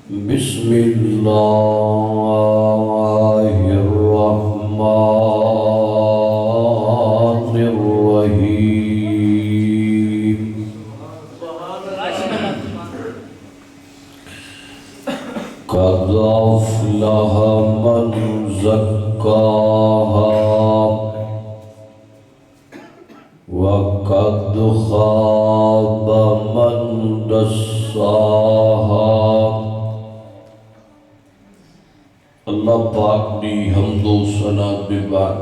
بسم اللہ الرحمن الرحیم قد افلح من زکاہا وقد خاب من دساہا۔ اللہ پاک دی حمد و ثنا دے بعد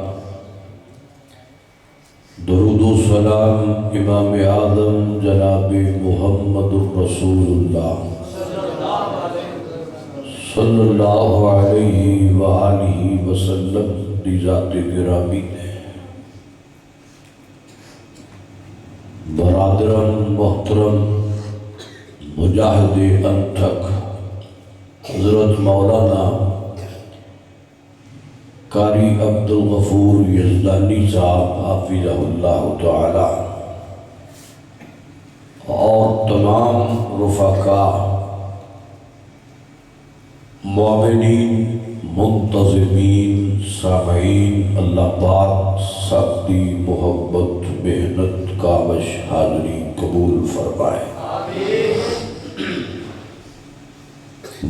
درود و سلام امام اعظم جناب محمد رسول اللہ صلی اللہ علیہ وآلہ وسلم دی ذات گرامی برادران محترم مجاہد انتھک حضرت مولانا قاری عبدالغفور یزدانی صاحب حافظہ اللہ تعالی اور تمام رفقاء معاونین منتظمین سامعین، اللہ پاک سب دی محبت محنت کاوش حاضری قبول فرمائے۔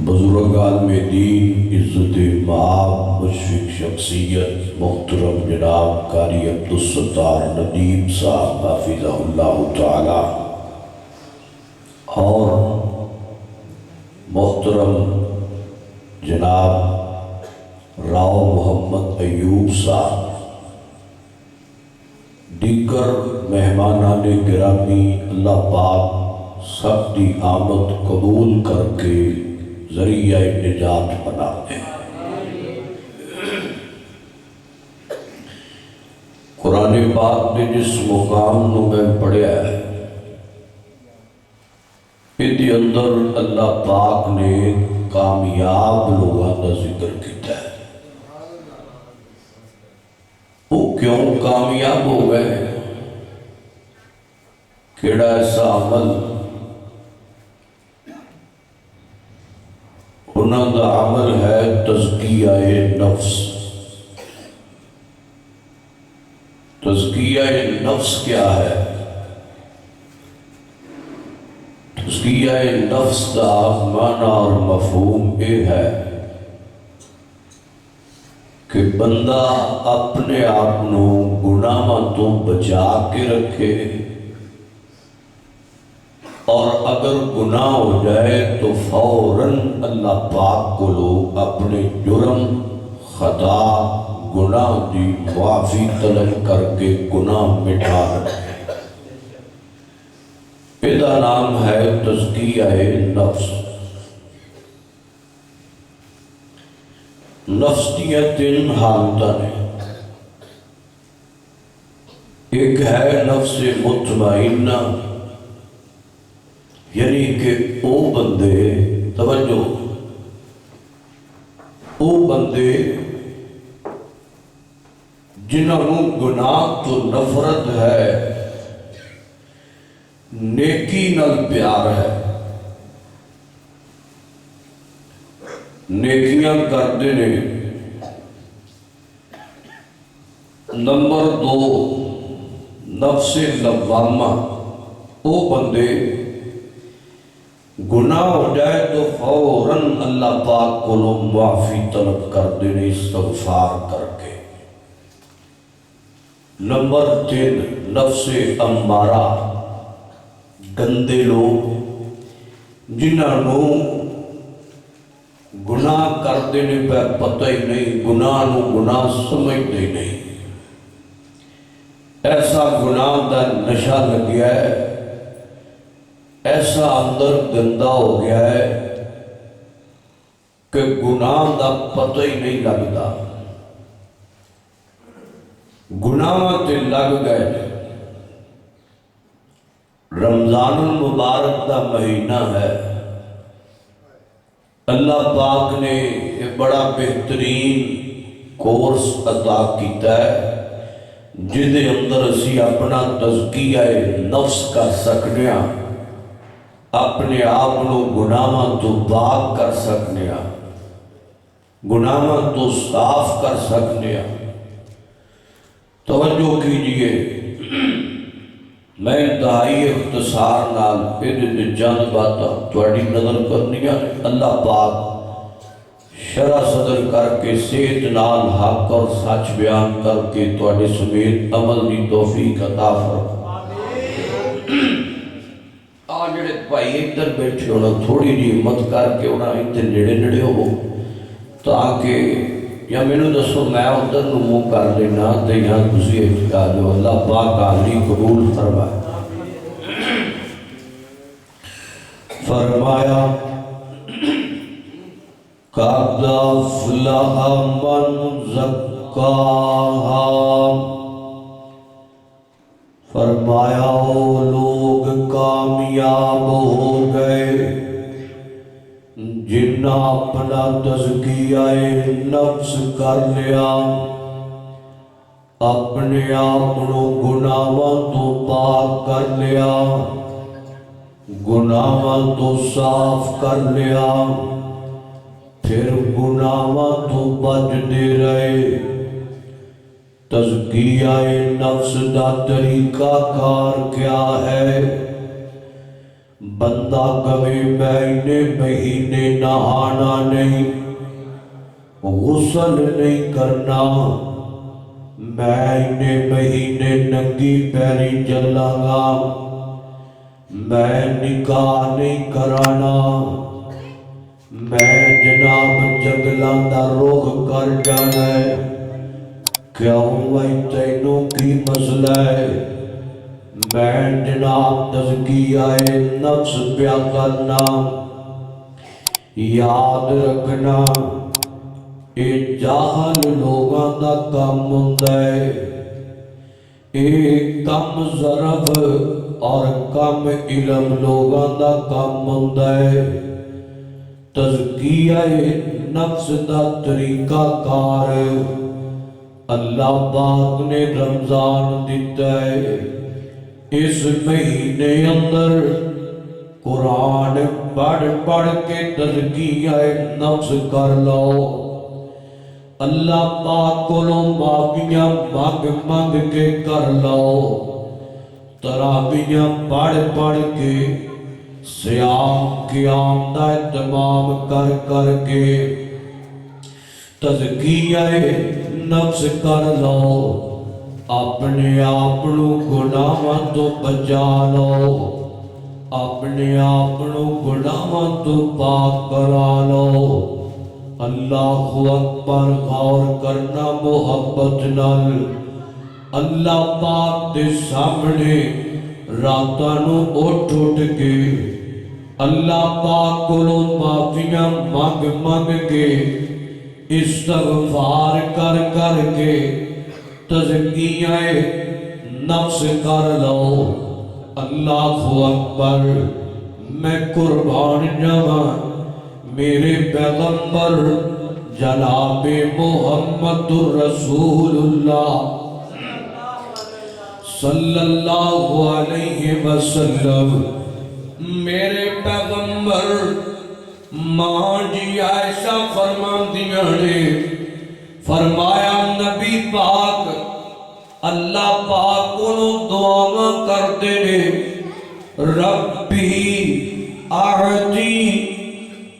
بزرگان میں دین، عزت مآب، مشفق شخصیت محترم جناب قاری عبدالستار ندیم صاحب حافظہ اللہ تعالی اور محترم جناب راؤ محمد ایوب صاحب، دیگر مہمانان گرامی، اللہ پاک سب دی آمد قبول کر کے ذریعہ نجات بنا دے۔ قرآن پاک نے جس مقام نو میں پڑھیا ہے اس اندر اللہ پاک نے کامیاب لوگوں کا ذکر کیتا ہے۔ وہ کیوں کامیاب ہو گئے؟ کیڑا ایسا عمل انہاں دا عمل ہے تزکیہ نفس۔ تزکیہ نفس کیا ہے؟ تزکیہ نفس دا معنی اور مفہوم یہ ہے کہ بندہ اپنے آپ نو گناہاں تو بچا کے رکھے، اور اگر گناہ ہو جائے تو فوراً اللہ پاک کو لوگ اپنے جرم خطا گناہ دی معافی طلب کر کے گناہ مٹا رکھے۔ ایدہ نام ہے تزکیہ نفس۔ نفس دیا تین حالتاں نے، ایک ہے نفس مطمئنہ، یعنی کہ او بندے، توجہ، او بندے جنہوں گناہ تو نفرت ہے، نیکی نال پیار ہے، نیکیاں کرتے نے۔ نمبر دو نفس لوامہ، او بندے گناہ ہو جائے تو فوراً اللہ پاک کو لوگ معافی طلب کر دینے استغفار کر کے۔ نمبر تین نفس امارہ، گندے لوگ جنہوں گناہ کر دینے پہ پتہ ہی نہیں، گناہ نو گناہ سمجھتے ہی نہیں، ایسا گناہ دا نشہ لگ گیا ہے، ایسا اندر گندہ ہو گیا ہے کہ گناہ دا پتہ ہی نہیں لگتا۔ گناہ تے لگ گئے۔ رمضان المبارک دا مہینہ ہے، اللہ پاک نے ایک بڑا بہترین کورس عطا کیتا ہے جدے اندر اسی اپنا تزکیہ نفس کر سکنے ہیں، اپنے آپ کو گناہاں تو پاک کر سکنے ہاں، گناہاں تو صاف کر سکنے ہاں۔ توجہ کیجئے، میں انتہائی اختصار نال چند باتاں تہاڈی نظر کرنی ہے۔ اللہ پاک شرح صدر کر کے صحت نال حق اور سچ بیان کر کے تہاڈے سمیت عمل دی توفیق عطا فرمائے۔ آ جڑے بھائی ادھر بیٹھے ہونا تھوڑی جی ہمت کر کے انہاں ادھر نیڑے نیڑے ہو تاکہ یا میں نے دسو میں ادھر نمو کر لینا تے یہاں تسی اٹھا جو اللہ پاک حاضری قبول فرمائے۔ فرمایا قد افلح من زکاہا، فرمایا وہ لوگ کامیاب ہو گئے جنہاں اپنا تزکیہ نفس کر لیا، اپنے آپنوں گناہاں تو پاک کر لیا، گناہاں تو صاف کر لیا، پھر گناہاں تو بچ دے رہے۔ تزکیہ نفس دا طریقہ کار کیا ہے؟ بندہ کبھی مہینے نہانا نہیں، غسل نہیں کرنا، مہینے ننگی پیری چلاں گا، میں نکاح نہیں کرانا، میں جناب جنگلاں دا رخ کر جانا ہے۔ کیوں بھائی تینوں کی مسئلہ ہے؟ میں جناب تزکیہ نفس پیا کرنا۔ یاد رکھنا اے جاہل لوگاں دا کم ہوندا ہے، اے کم ضرب اور کم علم لوگاں دا کم ہوندا ہے۔ تزکیہ نفس دا طریقہ کار اللہ پاک نے رمضان دیتا ہے۔ اس مہینے اندر قرآن پڑھ پڑھ کے تزکیہ نفس کر لو، اللہ پاک کو معافیاں مانگ کے کر لو، تراویحاں پڑھ پڑھ کے صیام قیام دا اہتمام کر کر کے تزکیہ نفس کر لو، اپنے آپنوں گناہاں تو بچا لو، اپنے آپنوں گناہاں تو پاک کرا لو۔ اللہ اکبر، غور کرنا محبت نال۔ اللہ پاک دے سامنے راتاں نوں اٹھ اٹھ کے اللہ پاک کولوں معافیاں مانگ کے استغفار کر کر کے تزکیہ نفس کر لو۔ اللہ اکبر، میں قربان جاواں میرے پیغمبر جناب محمد رسول اللہ صلی اللہ علیہ وسلم، میرے پیغمبر ماں جی عائشہ فرماندیاں نے فرمایا نبی پاک اللہ پاک کو دعا کرتے نے، ربی اعطی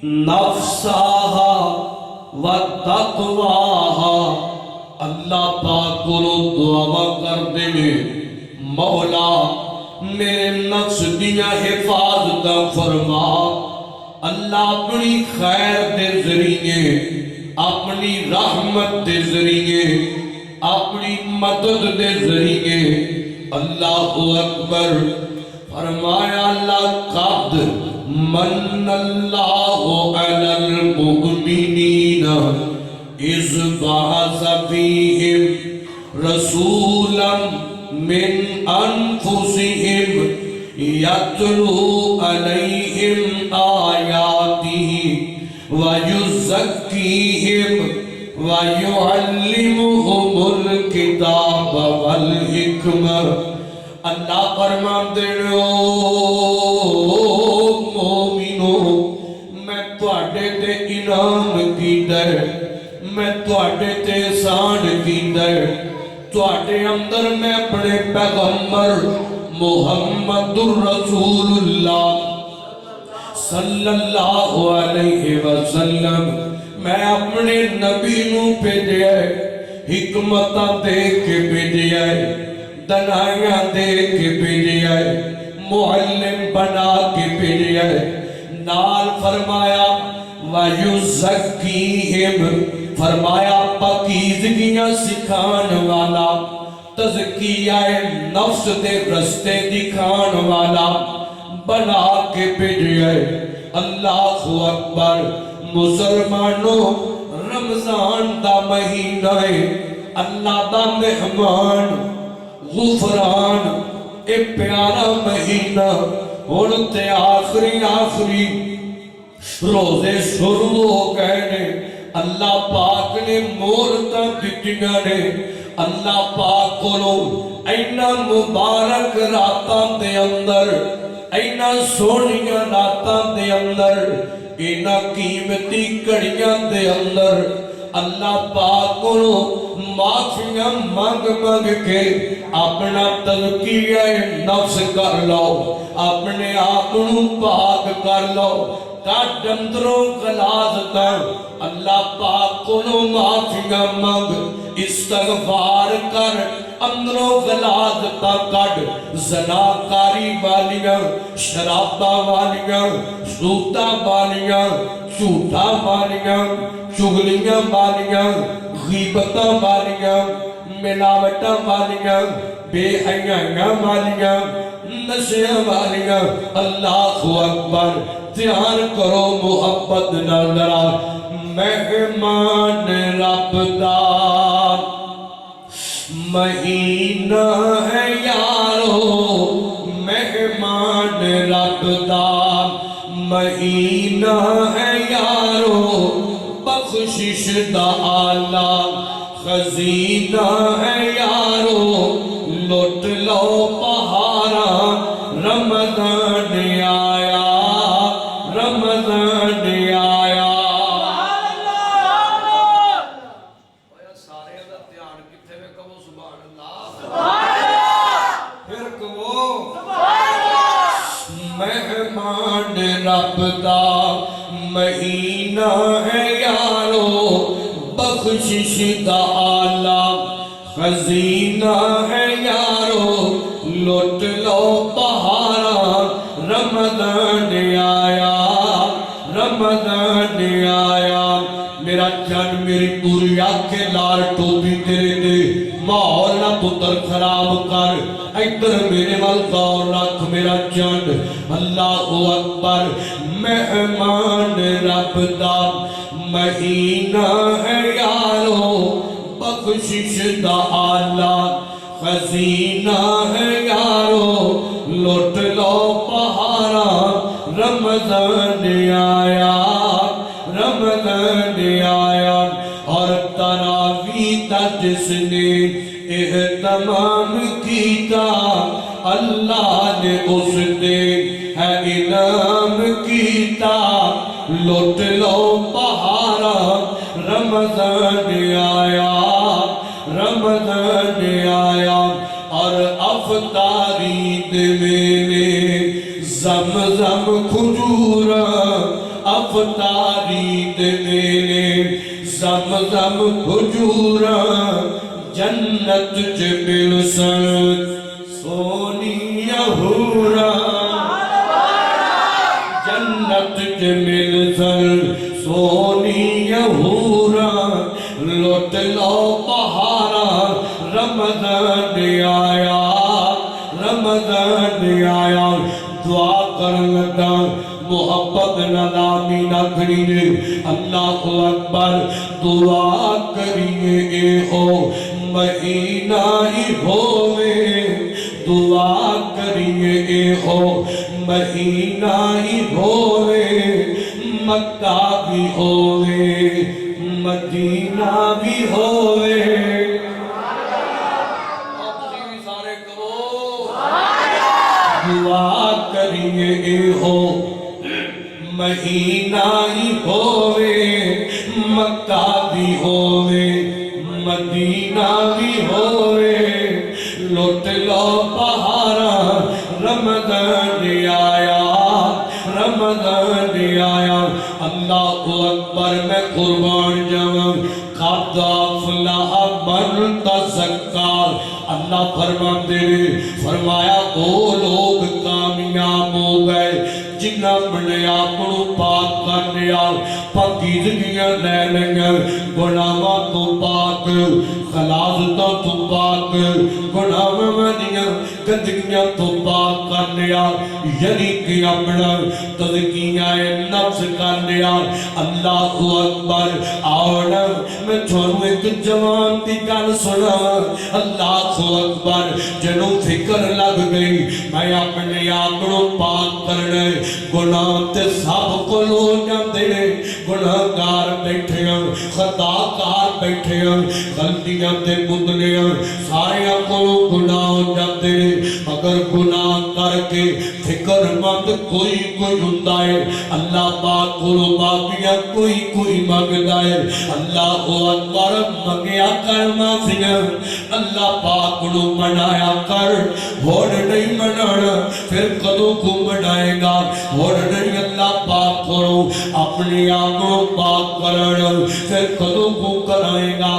نفساہا و تقواہا، اللہ پاک کو دعا کرتے نے مولا میرے نفس دیا حفاظت فرما۔ اللہ اپنی خیر دے ذریعے، اپنی رحمت دے ذریعے، اپنی مدد دے ذریعے اللہ اکبر فرمایا لقد من اللہ علی المؤمنین اذ بعث فیہم رسولا من انفسہم یتلو علیہم آیاتہ ویزکیہم وَيُعَلِّمُهُمُ الْكِتَابَ وَالْحِكْمَةَ۔ اللہ فرماتے ہیں او انعام کیتا ہے میں تواڈے تے احسان کیتا ہے تواڈے اندر میں اپنے پیغمبر محمد الرسول اللہ صلی اللہ علیہ وسلم میں اپنے نبی نو بھیجیا ہے حکمتاں دے کے بھیجیا ہے دلائیاں دے کے بھیجیا ہے معلم بنا کے بھیجیا ہے نال فرمایا وَيُزَكِّيهِمْ فرمایا پاکیزگیاں سکھان والا تزکیہ نفس دے رستے دکھان والا بنا کے بھیجیا ہے اللہ اکبر مسلمانوں رمضان دا مہینہ ہے اللہ دا مہمان غفران اے پیارا مہینہ ہوتے آخری روزے شروع ہو گئے نے اللہ پاک نے مہلتاں دتیاں نے اللہ پاک کو اینا مبارک راتاں دے اندر اینا سونیاں راتاں دے اندر اینا قیمتی کڑیاں دے اندر اللہ پاک کو معافیاں مانگ کے اپنا تزکیہ نفس کر لو اپنے آپنوں پاک کر لو کٹ اندروں غلاظ کر اللہ پاک کو معافیاں مانگ استغفار کر اندروں غلاظ تا کٹ زناکاری والیاں شرابہ والیاں سوتا والیاں جھوٹا والیاں چغلیاں والیاں غیبتاں والیاں ملاوٹاں والیاں بے حیاں والیاں نشیاں والیاں اللہ اکبر دھیان کرو محبت نظرہ مہمان رب دا مہینہ ہے یارو مہمان رب دا مہینہ ہے یارو بخشش دا آلہ خزینہ ہے یارو لوٹ لو پہارا رمضان آیا رمضان آیا سارے دا دھیان کتھے میں کہو سبحان اللہ پھر کہو مہمان رب دا مہینہ ہے یارو بخشش دا آلہ خزینہ ہے یارو لوٹ لو بہارا رمضان آیا رمضان آیا میرا جان میری پوری آنکھیں لال ٹوپی تیرے دے ماحول نہ پتر خراب کر ادھر میرے والغور رکھ میرا جان اللہ اکبر مہمان رب دا مہینہ ہے یارو بخشش دا آلہ خزینہ ہے یارو لوٹ لو پہارا رمضان آیا رمضان آیا اور تراویح تا جس نے اہتمام کیتا اللہ نے اس نے ہے انعام کیتا لوٹ لو پہارا رمضان آیا رمضان آیا اور افطاری میں زمزم کھجورا افطاری میں زمزم کھجورا جنت چ مل سن سونی ہورا جنت چ مل سن سونی ہورا لوٹ لو بہارا رمضان آیا رمضان آیا دعا کر لگا محبت نامی نکھڑی نے اللہ اکبر دعا کریے اے ہو مہینہ ہی ہوئے دعا کریے اے ہو مہینہ ہی ہوئے مکہ بھی ہوئے مدینہ بھی ہوئے سارے کہو دعا کریے اے ہو مہینہ ہی ہووے مکہ بھی ہووے مدینہ بھی ہووے لوٹ لو بہارا رمضان آیا رمضان آیا اللہ اکبر میں قربان جاواں قد افلح من تزکا اللہ فرماتے نے فرمایا وہ لوگ کامیاب ہو گئے جنہ اپنے آپ کو پاک کرنے پاکیزگیاں لینے گناہاں تو پاک خلاصتاں تو پاک گناہاں دیاں گندگیاں تو پاک کرنے یعنی کہ اپنا تزکیہ نفس کرنے اللہ اکبر اور میں چھوڑوں ایک جوان دی گل سنا اللہ اکبر جنوں فکر لگ گئی میں اپنے آپ کو پاک کرنے گناہ تے سب کو لو جاندے گناہگار بیٹھے ہیں خطاکار بیٹھے ہیں غلطیاں تے بدلے ہیں سارے کو گناہ جاندے مگر گناہ کر کے فکر مند کوئی ہوتا ہے اللہ پاک کو معافیاں کوئی مانگتا ہے اللہ اکبر منگیا کر معافیاں اللہ پاک کو منایا کر ہوڑ نہیں منانا پھر کدوں کو منائے گا ہوڑ نہیں اللہ پاک کرو اپنی آپ کو پاک کرنا پھر کدوں کو کرائے گا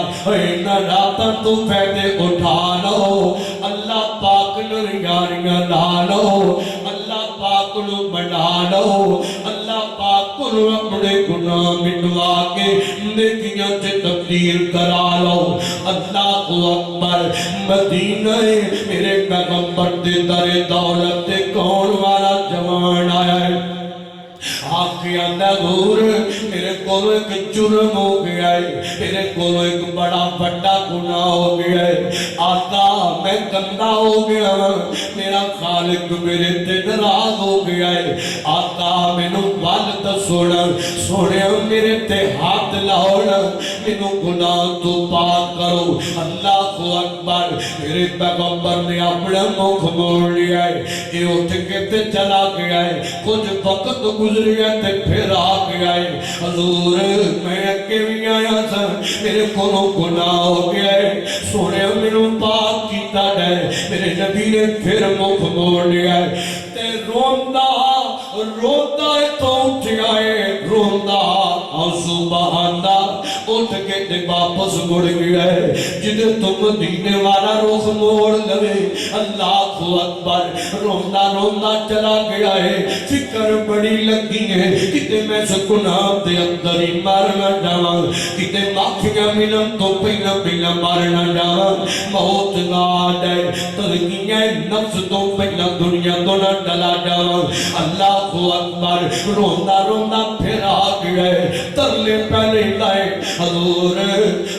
نہ راتا تو فیدے اٹھا لو اللہ پاک نریاریاں لا لو اللہ پاک کو بنا لو اللہ پاک کو اپنے گناہ مٹوا کے نیکیاں سے تبدیل کرا لو اللہ اکبر مدینہ میرے پیغمبر دے در دولت کون والا جوان آیا ہے آنکھیں اندھا دور میرے کولو ایک جرم ہو گیا ہے میرے کولو ایک بڑا بڑا گناہ ہو گیا ہے آقا میں گندہ ہو گیا میرا خالق میرے تے ناراض ہو گیا ہے آقا مینوں والد سونا سونے میرے تے ہاتھ لاؤنا مینوں گناہ تو پاک کرو اللہ اکبر میرے پیغمبر نے اپنا مکھ موڑ لیا ہے یہ اٹھ کے تے چلا گیا ہے کچھ وقت گزریا تے پھر آ گیا ہے حضور میں اکے بھی آیا تھا میرے کولوں گناہ ہو گیا ہے سونے مینوں پاک کیتا ہے میرے نبی نے پھر مکھ موڑ لیا ہے تے روندا ہے تو اٹھیا ہے روندا آنسو بہاندا اٹھ کے تے واپس مڑ گیا ہے جدے تو مدینے والا رخ موڑ لوے اللہ اکبر روندا روندا چلا گیا ہے فکر بڑی لگی ہے کتے میں سکناہ دے اندر ہی مارنا جاواں کتے معافیاں ملن تو پہلا مارنا جاواں موت نہ آ جائے تزکیہ نفس تو پہلا دنیا تو نہ ڈلا جاواں اللہ اکبر روندا روندا پھر آ گیا ہے ترلے پہلے لائے حضور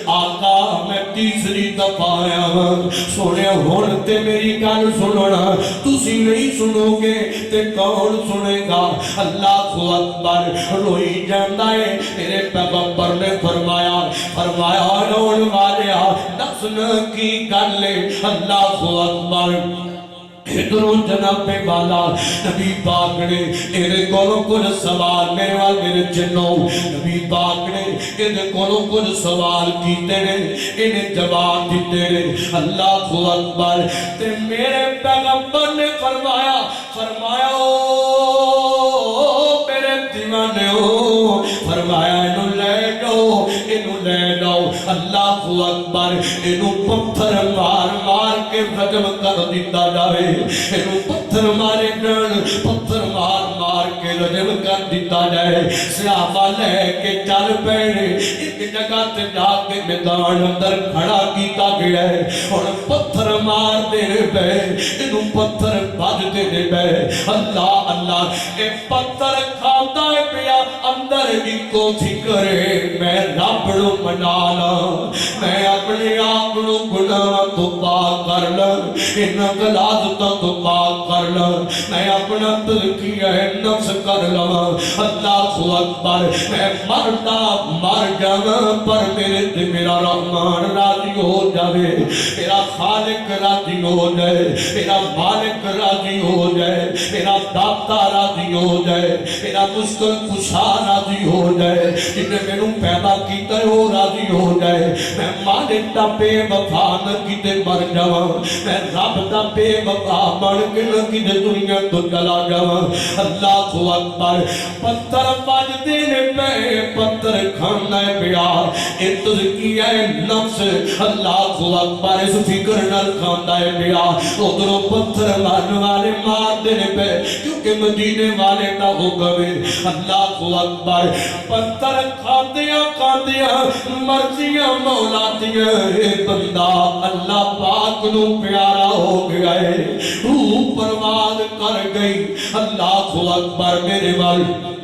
آقا میں تیسری دفعہ آیا ہوں سونے ہون تے میری گل سننا تسی نہیں سنو گے تے کون سنے گا اللہ اکبر روئی جاندہ ہے میرے پیغمبر نے فرمایا رون والیا نفسن کی گل اللہ اکبر ادھروں جناب والا نبی پاک نے میرے کولوں کچھ سوال میرے وال میرے جنوں نبی پاک نے میرے کولوں کچھ سوال کیتے نے انہیں جواب دیتے نے اللہ اکبر تے میرے پیغمبر نے فرمایا میرے دیوانے ہو فرمایا انہوں لے جاؤ اللہ اکبر انہوں پتھر مار کے رجم کر دیتا جاوے انہوں پتھر مار کے رجم کر دیتا جائے صحابہ لے کے چل پیڑے ایک جگہ تے جا کے میدان اندر کھڑا کیتا گیا ہے اور پتھر مار دینے پہ انہوں پتھر بھاج دینے پہ اللہ اے پتھر کھاتا ہے پیا اندر بھی کو فکرے میں رب نو منانا میں اپنے آپ نو گناہ تو پاک کرنا انہاں غلاظتاں تو پاک کر لو میں اپنا تزکیہ نفس کر لواں اللہ اکبر میں مرتا مر جاواں پر میرے تے میرا رحمان راضی ہو جاوے میرا خالق راضی ہو جائے میرا مالک راضی ہو جائے میرا داتا راضی ہو جائے میرا مشکل کشا راضی ہو جائے جن نے میں پیدا کیتا ہے وہ راضی ہو جائے میں مالک دا بے وفا نہ کیتے مر جاواں میں رب دا بے وفا بن کے نہ کیتے دنیا تو چلا جاواں اللہ اکبر پتھر بجدے نے پے پتھر کھانا ہے پیا اے تزکیہ نفس اللہ اکبر اس فکر نال کھاندا ہے پیا ادھروں پتھر مارن والے مار دینے پہ کیونکہ مدینے والے کا حکم ہے اللہ اکبر پتھر کھاندیاں مرضیاں مولا دیاں اے بندہ اللہ پاک نو پیارا ہو گیا ہے روح پرواز کر گئی اللہ اکبر میرے والے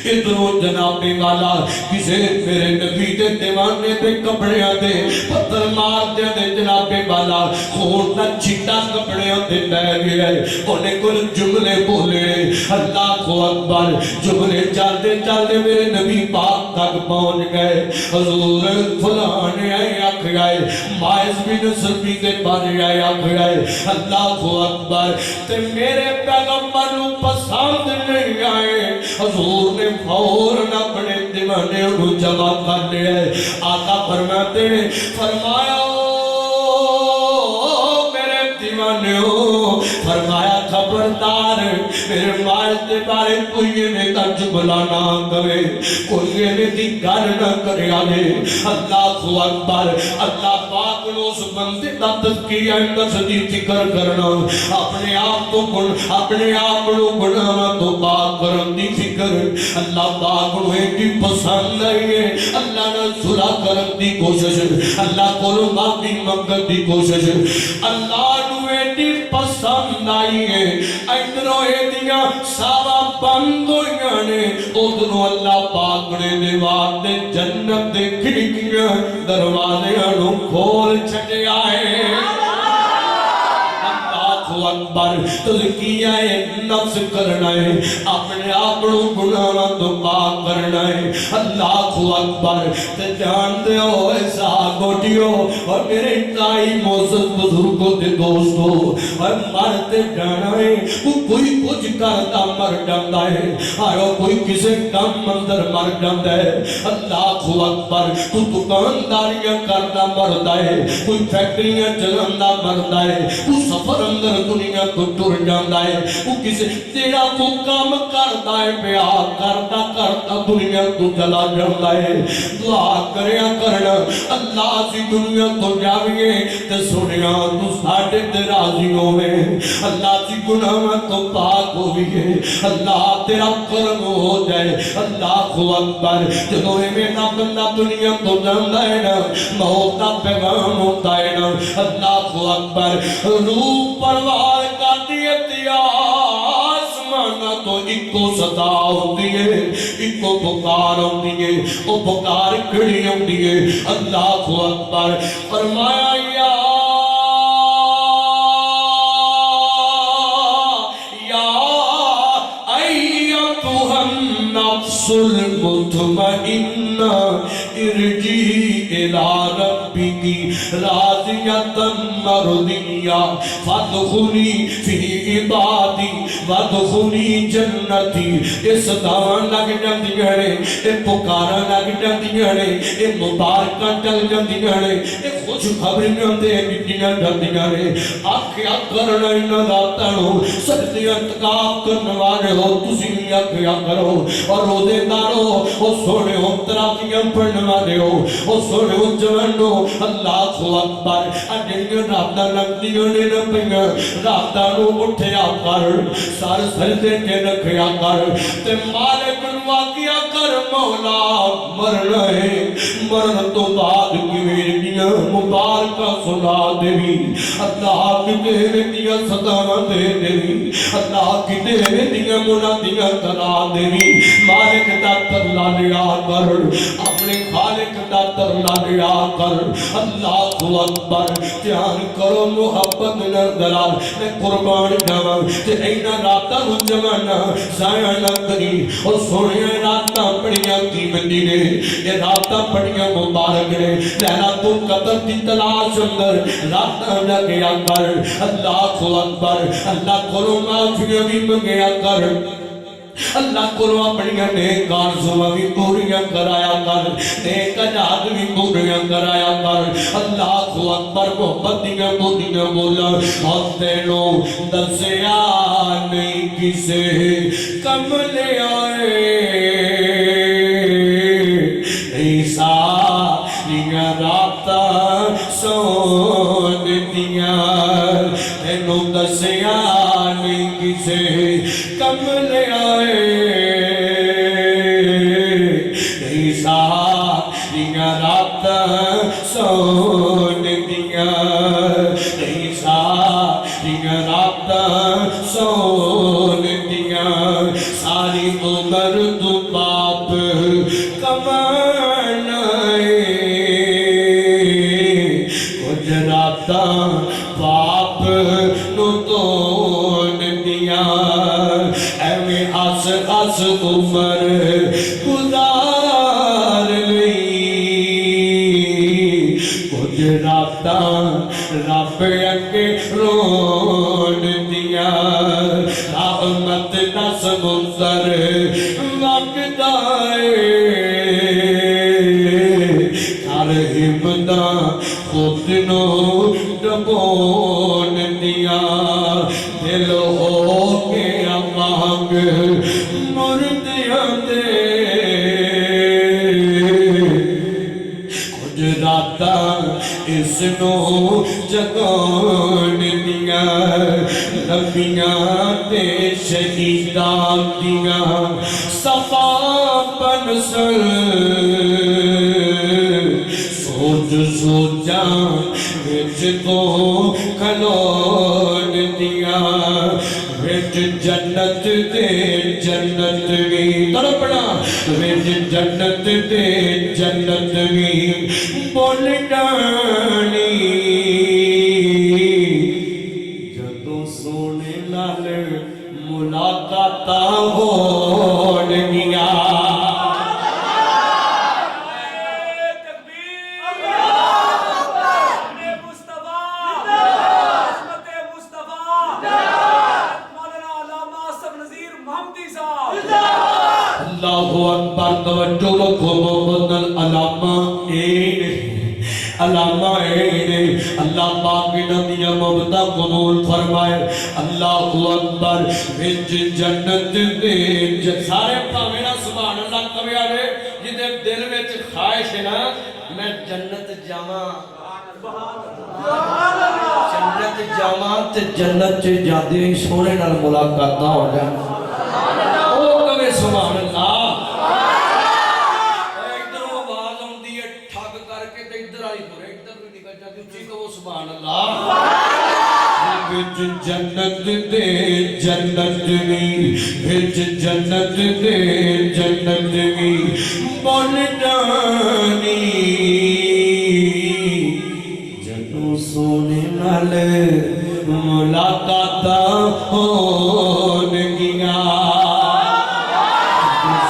ادھروں جناب والا کسے میرے نبی دے دیوانے دے کپڑیاں دے پتھر مار دے دے جناب والا خون نہ چھٹا کپڑیاں دے بہ گیا ہے انہیں کل جملے بولے اللہ اکبر جملے چلتے چلتے میرے نبی پاک تک پہنچ گئے حضور فلانے آئے آکھ گئے مائز بھی نصر بھی دے بارے آئے آکھ گئے اللہ اکبر تے میرے پیغمبر نو پسند نہیں آئے حضور نے فوراً اپنے دیوانے انہوں جمع کر لیا ہے آقا فرماتے ہیں فرمایا میرے دیوانے ہو فرمایا خبردار میرے مائز دے بارے کوئی میں تج بلانا کرے کوئی میں دی گھر نہ کرے آگے اللہ اکبر اللہ پاک نو اس بندے دا تذکیہ نفس دی فکر کرنا اپنے آپ کو گناہ تو پاک کرن دی فکر اللہ پاک نو ایڈی پسند آئی ہے اللہ نے صلح کرن دی کوشش اللہ کو معافی منگن دی کوشش اللہ نو ایڈی پسند آئی ہے ادھروں ایڈیاں سارا بند ہوئیاں نے ادھروں اللہ پاک نے دیوار دے جنت دے کھڑکیاں دروازے انو کھول چھٹے آئے اکبر تزکیہ نفس کرنا ہے اپنے آپنوں گناہ تو پاک کرنا ہے اللہ اکبر تے جان دے ہو ایسا گوٹیو اور میرے اتائی موزد بزرگوں دے دوستو اور مرتے جانا ہے کوئی کچھ کرتا مر جاتا ہے آئیو کوئی کسے کم مندر مر جاتا ہے اللہ اکبر تو دکانداریاں کرتا مرتا ہے کوئی فیکٹریاں چلاندہ مرتا ہے کوئی سفر اندر دنیا کو ٹر جاندہ ہے وہ کسے تیرا کو کام کرتا ہے بیاہ کرتا دنیا کو چلا جاندہ ہے دعا کریا کرنا اللہ سی دنیا کو جاویے تے سنیا تو ساڑھے تے راضی ہوئے اللہ سی گناہ تو پاک ہوئے اللہ تیرا کرم ہو جائے اللہ کو اکبر جدو میرا بندہ دنیا کو جاندہ ہے نا موت کا پیغام ہوتا ہے نا اللہ کو اکبر روح پروار کا دیتی آسمانہ تو ایک کو صدا ہوتی ہے ایک کو بکار ہوتی ہے وہ بکار کھڑی ہوتی ہے اللہ کو اکبر فرمایا یا ایتها النفس المطمئنہ ارجعی الى ربک راضیۃ مرضیہ فادخلی فی عبادی وادخلی جنتی اس دعوان لگ جاندی ہے اے پکارا لگ جاندی ہے اے مبارکہ چل جاندی ہے اے خوش خبریاں دے بٹیاں جاندی ہے آکھیا کرنا انہاں دا تنو سجدے اتقاب کرنے والے ہو تسی آکھیا کرو اور روزے دارو او سونے ہو تراویحاں پڑھنے والے ہو او سونے ہو جوانو اللہ اکبر اجنیاں رابطہ لگدیاں نے نہ پئیاں رابطہ نو اٹھیا کر سر سجدے تے رکھیا کر تے مالک نو آکھیا کر مولا مرنا ہے مرن تو بعد کیویں دیا مبارکہ سنا دیوی اللہ کی تیرے دیا صداواں دے دیوی اللہ کی تیرے دیا منادیاں کرا دیوی مالک دا ترلا لیا کر اپنے خالق دا ترلا لیا کر اللہ اکبر دھیان کرو محبت نردلال میں قربان جاواں تے اینا راتاں نوں جوانا ضائع نہ کری او سونے راتاں بڑیاں قیمتی نے یہ راتاں بڑیاں مبارک نے لیلۃ القدر دی تلاش اندر راتاں لگیا کر اللہ اکبر اللہ کو معافی بھی منگیا کر اللہ کو اپنی نیک آرزواں بھی پوریاں کرایا کر نیک اجاد بھی پوریاں کرایا کر اللہ کو اکبر محبت دیاں بولیاں بولا اور تینوں دسیا نہیں کسے کم لے آئے ایسا لیاں راتاں سون دیاں تینوں دسیا نہیں کسے کم لے آئے ایسا لیاں راتاں سون دیاں ایسا لیاں راتاں سون دیاں ساری عمر تو باپ کمانا کچھ راتاں باپ نو دون دیاں ایویں ہس ہس عمر گزار لئی کچھ راتاں رب اگے رون دیاں رحمت دا سمندر وگدا اے کر ہمتاں خود نو ڈبون دیاں دل ہو گیا مانگ مردیاں دے کچھ راتاں اس نو جگان دیاں نبیاں تے شہیداں دیاں صفا بنسل سوچ سوچاں وچ تو کھلون دیاں وچ جنت تے جنت بھی تڑپنا وچ جنت تے جنت بھی بول ڈانی جدوں سونے نال ملاقاتاں ہون گیاں اللہ اکبر توجہ رکھو محمد العلامہ علامہ اللہ پاک نبی مبتا قبول فرمائے اللہ اکبر وچ جنت دے سارے پاوینا سبحان اللہ کبھی آلے جدے دل وچ خواہش ہے نا میں جنت جاواں جنت جاواں تے جنت جاندے سونے نال ملاقات ہو جائے او کبھی سبحان اللہ سبحان اللہ وچ جنت دے جنت وی وچ جنت دے جنت وی بول جانی جدوں سونے نال ملاقاتاں ہون گیاں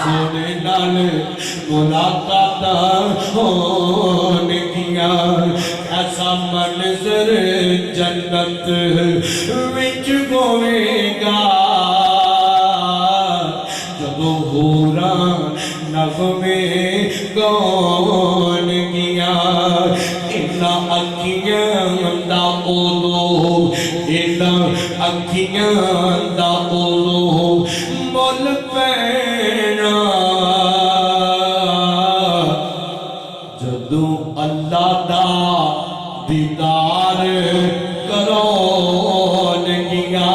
سونے نال ملاقاتاں ہون گیاں ایسا منظر جنت وچ ہوئے گا جدوں حوراں نغمے گون گیاں انہاں اکھیاں دا اودوں انہاں اکھیاں دا اودوں مل پینا جدوں اللہ دا دیدار کرون گیاں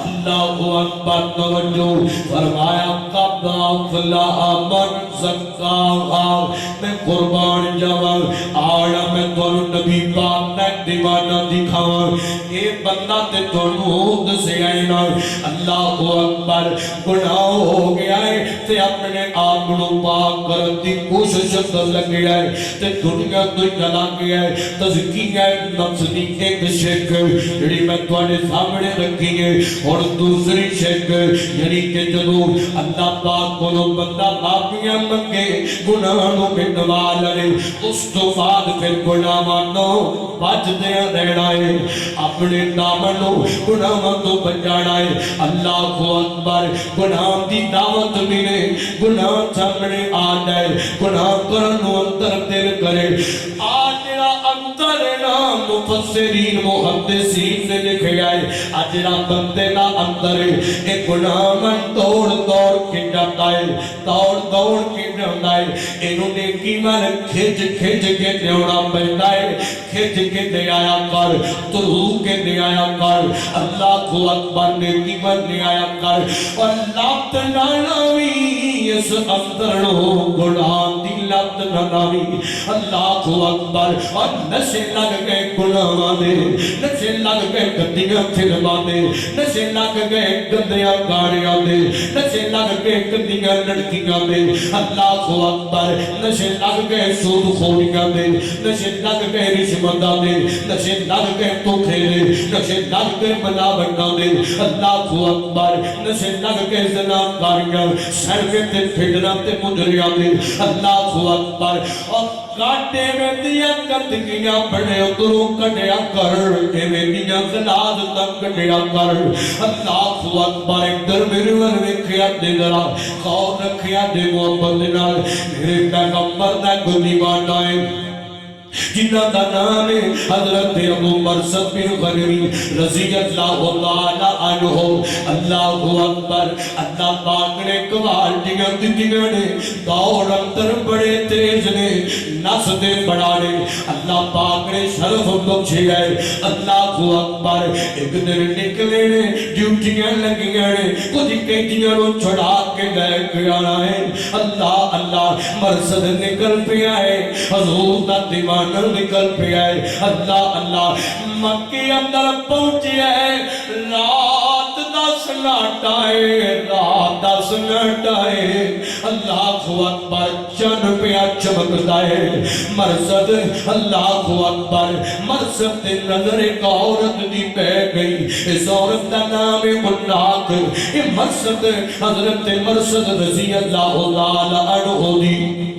اللہ اکبر توجہ فرمایا کب أفلح من زكاها میں قربان جاواں آڑا میں تانوں نبی پاک دا دیوانہ دکھاواں اے بندہ تے تانوں دسے آئے نا اللہ اکبر گناہ ہو گیا ہے تے اپنے آپ نوں پاک کرن دی کوشش کر لگیا ہے تے دنیا تو چلا گیا ہے تزکیہ نفس دی ایک شک جڑی میں تواڈے سامنے رکھی ہے اور دوسری شک یعنی کہ جدوں اللہ پاک کولوں بندہ معافیاں منگے گناہ نوں مٹوا لے اس تو بعد پھر گناہاں نوں بچدے رہنا ہے اپنے دامن نوں گناہاں تو بچانا ہے اللہ اکبر گناہ دی دعوت ملے گناہ سامنے آ جائے گناہ کرن نوں اندر دل کرے آجڑا اندر نام مفسرین محدثین نے لکھیا ہے آجڑا بندے دا اندر ایک گناہ من دوڑ دوڑ کے جاتا ہے دوڑ دوڑ کے جاتا ہے انہوں نے کی من کھج کھج کے دیونا پہنتا ہے کھج کے دے آیا کر ترو کے دے آیا کر اللہ کو اکبر نے کی من دے آیا کر اور لابت ناناوی اس اندر گناہ دی لابت ناناوی اللہ کو اکبر اور نشے لگ گئے گناہ دے نشے لگ گئے گدیاں فلماں دے نشے لگ گئے گندیاں گاڑیاں دے نشے لگ گئے گندیاں لڑکیاں دے اللہ کو اکبر نشے لگ گئے سود خوریاں دے نشے لگ گئے رشوتاں دے نشے لگ گئے دھوکے دے نشے لگ گئے ملاوٹاں دے اللہ کو اکبر نشے لگ گئے زناکاریاں سرکے تے پھڑنا تے مجریاں دے اللہ کو اکبر اور کاٹے میں دیا گندگیاں بڑے ادھروں کٹیا کر ایویں دیاں غلاظ تک کٹیا کر اللہ کو اکبر ایک در میرے ور ویکھیا دے ذرا خور رکھیا دے محبت نال میرے پیغمبر دا کوئی دیوانہ ہے جنہ کا نام ہے حضرت ابو مرثد بن غنوی رضی اللہ تعالی عنہ اللہ اکبر اللہ پاک نے کوالٹیاں دتیاں نے دوڑ اندر بڑے تیز نے نس دے بڑا نے اللہ پاک نے شرف بخشیا ہے اللہ اکبر ایک دن نکلے نے ڈیوٹیاں لگیاں نے کچھ قیدیاں نوں چھڑا کے لے کے آنا ہے اللہ اللہ مرثد نکل پیا ہے حضور دا دیوانہ نکل پیا ہے اللہ اللہ مکے اندر پہنچے ہے رات دا سناٹا ہے رات دا سناٹا ہے اللہ اکبر چن پیا چمکتا ہے مرثد اللہ اکبر مرثد تے نظر ایک عورت دی پہ گئی اس عورت دا نام ہے مناک یہ مرثد حضرت مرثد رضی اللہ تعالی عنہ دی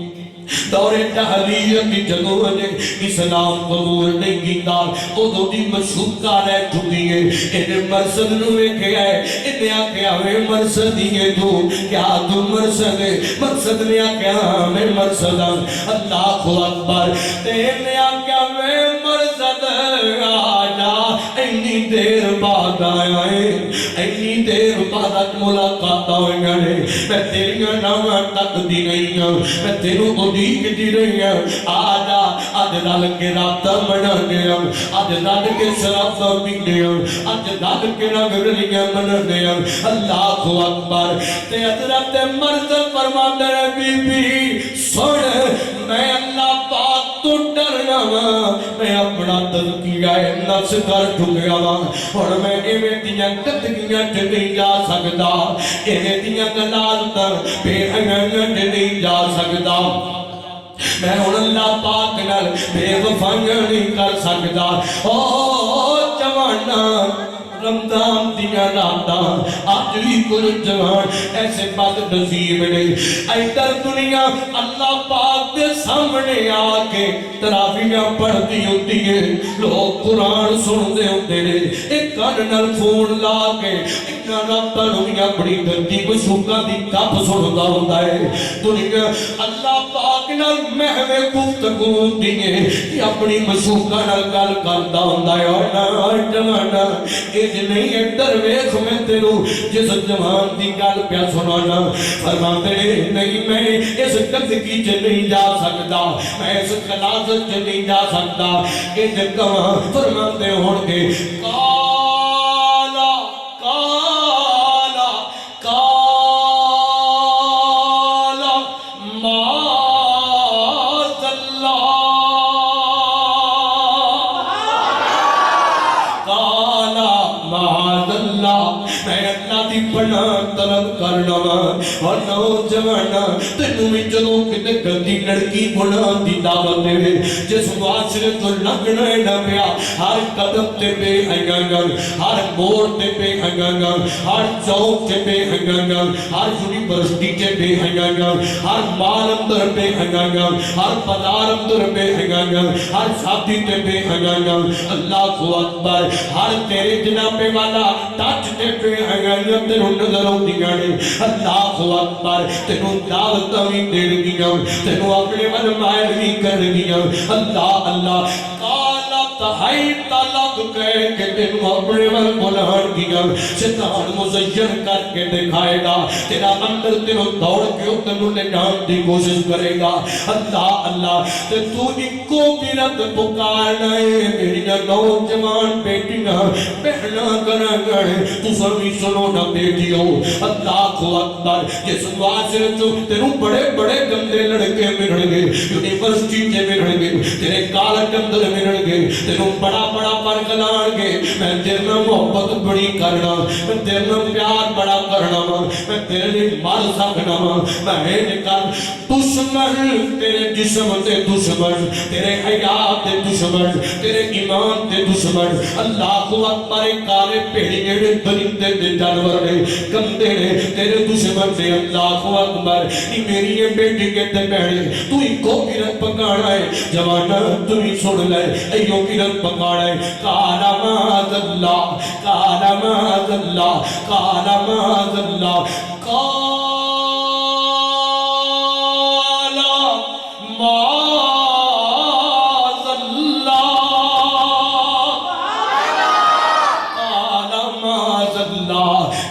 دور جہلیت کی جگہ نے اسلام قبول نہیں کیتا ادو دی مشوکہ رہ چکی ہے انہیں مرثد نو ویکھیا ہے انہیں آکھیا وے مرثد ہے تو کیا تو مرثد ہے مرثد نے آکھیا میں مرثد ہوں اللہ اکبر تے انہیں آکھیا وے مرثد آجا اینی دیر بعد آیا ہے اینی دیر بعد ملاقات ہوئی ہے میں تیریاں نامہ تک دی نہیں ہوں میں تیروں دیکھ دی رہی ہے آجا آج دل کے رابطہ منانے ہم آج دل کے شرابہ پینے ہم آج دل کے رنگ رلیاں منانے ہم اللہ اکبر تے حضرت مرثد فرماتے ہیں بی بی سن میں اللہ پاک تو ڈرنا میں اپنا تذکیہ نفس کر چکیا اور میں ایویں دیاں گندگیاں چ نہیں جا سکتا ایویں دیاں غلاظتاں بے حیاں چ نہیں جا سکتا میں اللہ پاک نال بے وفائیاں نہیں کر سکتا او جوانا رمضان دیا راتاں آج بھی کچھ جوان ایسے بد نصیب نے ایدر دنیا اللہ پاک دے سامنے آکے تراویحاں پڑھتی ہوتی ہے لوگ قرآن سنتے ہوتے ہیں ایک کاننال فون لا کے اتنا رابطہ دنیا بڑی گندی مشوکہ دی کپ سنتا ہوتا ہے دنیا اللہ پاک نال محوے گفتگو ہوتی ہے کہ اپنی مشوکہ نال گل کرتا ہوتا ہے اور جوانا نہیں ہے درویش میں تیرو جس جوان دی گل پیا سنانا فرماتے نہیں میں اس گندگی چ نہیں جا سکتا میں اس غلاظت چ نہیں جا سکتا کہ جگہ فرماتے ہون گے کالا کالا کالا کرنا وا اور نوجوانا تینوں بھی جدوں کتے گندی لڑکی گناہ دی دعوت دے جس معاشرے تو لگنا نہ پیا ہر قدم تے بے حیاں گل ہر موڑ تے بے حیاں گل ہر چوک تے بے حیاں گل ہر یونیورسٹی تے بے حیاں گل ہر مال اندر بے حیاں گل ہر بازار اندر بے حیاں گل ہر شادی تے بے حیاں گل اللہ اکبر ہر تیرے جناب والا ٹچ تے بے حیاں گل تینوں نظر آؤندیاں نے اللہ اکبر تینوں دعوت بھی دین گیاں تینوں اپنے ول مائل بھی کر گیاں اللہ اللہ کالا تہائی طلب کہہ کے تینوں اپنے ول بلان گیاں شیطان مزین کر کے دکھائے گا تیرا اندر تینوں دوڑ کے تینوں لے جان دی کوشش کرے گا اللہ اللہ تے تو اکو بیرت پکارنا ہے میری نوجوان بیٹیاں بہنا کرا گئے تو سبھی سنو نہ بیٹیوں اللہ اکبر جس معاشرے جو تینوں بڑے بڑے گندے لڑکے ملن گے یونیورسٹی کے ملن گے تیرے کالج اندر ملن گے تینوں بڑا بڑا فرق لان گے میں تیرے نال محبت بڑی کرنا میں تیرے نال پیار بڑا کرنا میں تیرے لیے مر سکنا میں نکل دشمن تیرے جسم تے دشمن تیرے حیات تے دشمن تیرے ایمان تے دشمن اللہ اکبر کالے پیڑے درندے تے جانور نے گندے نے تیرے دشمن سے اللہ اکبر میری یہ بیٹی کے تے بہنے تو ہی کو گرت پکانا ہے جوانا تو ہی سن لے ایو گرت پکانا ہے کالا ماذ اللہ کالا ماذ اللہ کالا ماذ اللہ کالا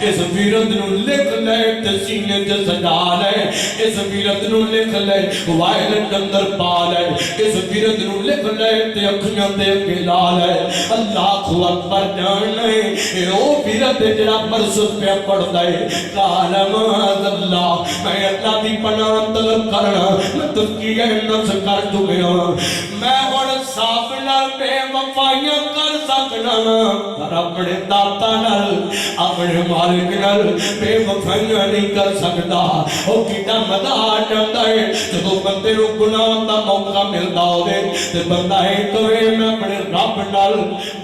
اس ویرت نو لکھ لے تسینے تے سجا لے اس ویرت نو لکھ لے وائلٹ اندر پا لے اس ویرت نو لکھ لے تے اکھیاں تے گلا لے اللہ اکبر جان لے اے او ویرت جڑا مرسد پہ پڑھدا ہے قال معاذ اللہ میں اللہ دی پناہ طلب کرنا میں تزکیہ نفس کر چکیا میں ہن صاف نال بے وفائیاں کر سکنا پر اپنے داتا نال اپنے مالک نال بے وفائیاں نہیں کر سکتا او کیڑا مزہ آ جاتا ہے جدوں بندے نوں گناہ دا موقع ملدا ہوے تے بندہ ہے کہ میں اپنے رب نال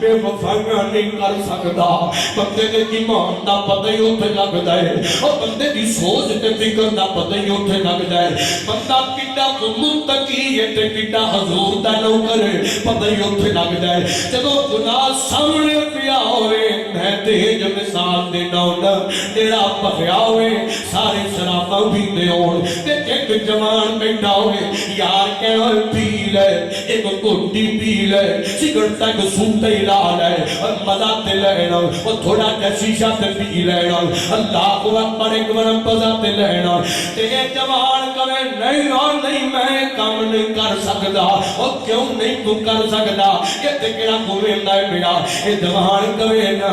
بے وفائیاں نہیں کر سکتا بندے دے ایمان دا پتہ ہی اوتھے لگدا ہے او بندے دی سوچ تے فکر دا پتہ ہی اوتھے لگدا ہے بندہ کیڑا متقی ہے تے کیڑا حضور دا نوکر ہے پتہ ہی اوتھے لگدا ہے جدوں گناہ سامنے پیا ہوئے میں تیج مثال دینا ہونا تیرا پخیا ہوئے سارے شراباں بھی دے ہون تے ایک جوان بیٹھا ہوئے یار کہنا پی لے ایک گھنٹی پی لے سگرٹ تک سوٹے ہی لا لے اور مزہ تے لینا اور تھوڑا جا شیشہ تے پی لینا اللہ کو اکبر ایک بار مزہ تے لینا تے ایک جوان کہے نہیں اور نہیں میں کام نہیں کر سکتا اور کیوں نہیں تو کر سکتا یہ تے کہنا گویندا ہے میرا یہ جوان کہے نہ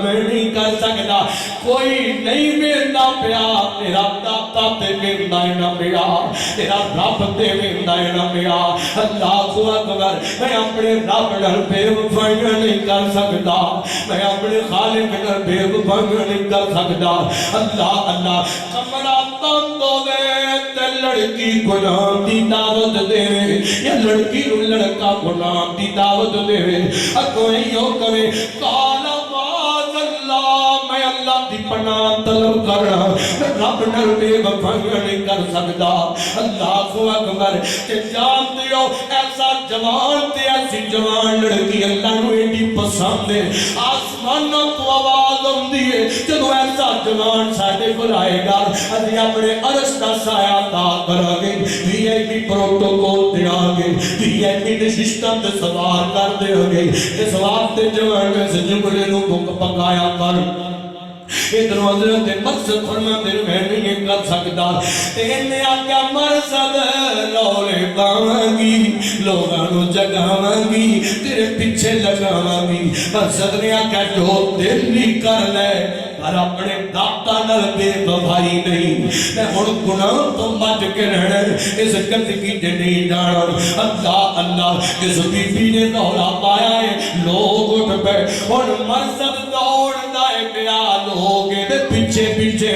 میں نہیں کر سکتا کوئی نہیں ویندا پیا تیرا داتا تے ویندا ہے نہ پیا تیرا رب تے ویندا ہے نہ پیا اللہ اکبر میں اپنے رب نال بے وفائیاں نہیں کر سکتا میں اپنے خالق نال بے وفائیاں نہیں کر سکتا اللہ اللہ کمرہ تنگ ہوے تے لڑکی گناہ دی دعوت دے یا لڑکی نو لڑکا گناہ دی دعوت دے اگوں ایو کہے کالا معاذ اللہ میں اللہ دی پناہ طلب کرنا میں رب نال بے وفائیاں نہیں کر سکتا اللہ اکبر کہ جان دیو ایسا جوان تے ایسی جوان لڑکی اللہ نو ایڈی پسند ہے آسمانوں کو آواز آندی ہے جدوں ایسا جوان ساڈے کول آئے گا اسی اپنے عرش دا سایہ عطا کراں گے وی آئی پی پروٹوکول دیاں گے وی آئی پی سسٹم تے سوار کر دیاں گے اس واسطے جوان میں سے جملے نو بک پکایا کر ادھر حضرت مقصد فرماتے میں نہیں کر سکتا تینے آقا مرصد لولے پاواں گی لوگاں نو جگاواں گی تیرے پیچھے لگاواں گی مقصد نے آقا جو دل نہیں کر لے پر اپنے داتا نال بے وفائی نہیں میں ہن گناہ تو بچ کے رہنا اس گندگی تے نہیں جانا اللہ اللہ اس بی بی نے رولا پایا ہے لوگ اٹھ پے ہن مرصد دوڑدا ہے پیا لوگ دے پیچھے پیچھے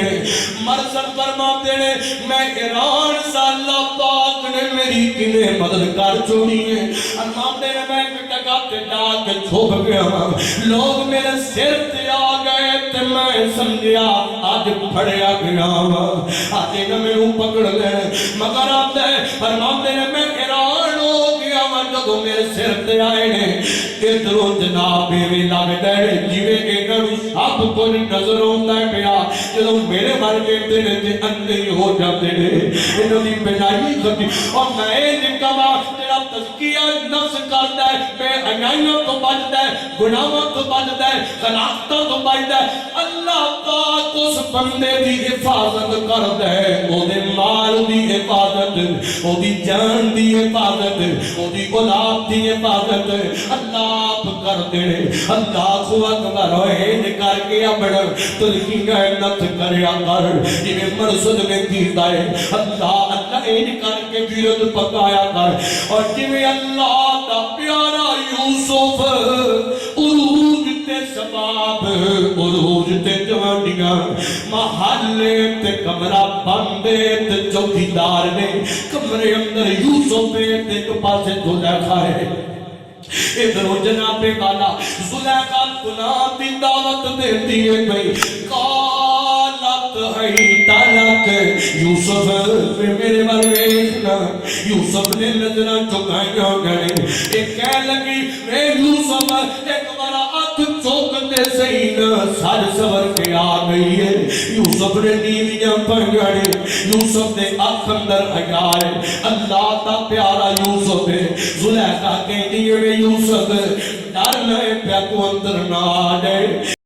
مرسد فرماتے ہیں میں ایران سے اللہ پاک نے میری کنہیں مدد کر چھوڑی ہے فرماتے ہیں میں ٹکا تے جا کے چھپ گیا لوگ میرے سر تے آ گئے تے میں سمجھیا آج پھڑیا گیا آج نہ میرے پکڑ گئے مگر آتے فرماتے ہیں میں ایران ہو گیا جب میرے سر تے آئے نے ادھروں جناب بیوی لگ گئے جیوے انہوں سب کو نظر ہوتا ہے پیا جدوں میرے ورگے تیرے تے اندھے ہو جاتے نے انہوں دی بنائی خطی اور میں نکما تیرا تزکیہ نفس کرتا ہے بے حیائیوں تو بچتا ہے گناہوں تو بچتا ہے خلافتوں تو بچتا ہے اللہ پاک اس بندے دی حفاظت کرتا ہے وہ دے مال دی حفاظت وہ دی جان دی حفاظت وہ دی اولاد دی حفاظت اللہ آپ کر دے اللہ کو اکبر ہوئے کر کے اپنا تلکی نعمت کریا کر جنہیں مرسد میں کیتا ہے اللہ این کر کے بیرد پکایا کر اور جنہیں اللہ دا پیارا یوسف عروج تے سباب عروج تے جوانیاں محلے تے کمرہ بندے تے چوکیدار نے کمرے اندر یوسف تے ایک پاسے زلیخا ہے ادھروں جناب والا زلیخا گناہ دی دعوت دیتی ہے بھئی قالت ہے تلک یوسف میرے ورگیشنا یوسف نے نظرہ چکائیں ہو گئے ایک کہہ لگی اے یوسف ایک بارا آنکھ چوکتے سہینا سار سور کے آ گئی ہے یوسف نے نیویاں پنگڑے یوسف نے آنکھ اندر آئے اللہ تا پیارا یوسف ہے زلیخا کہہ دیئے یوسف ڈر لئے پیا تو اندر نہ آ جائے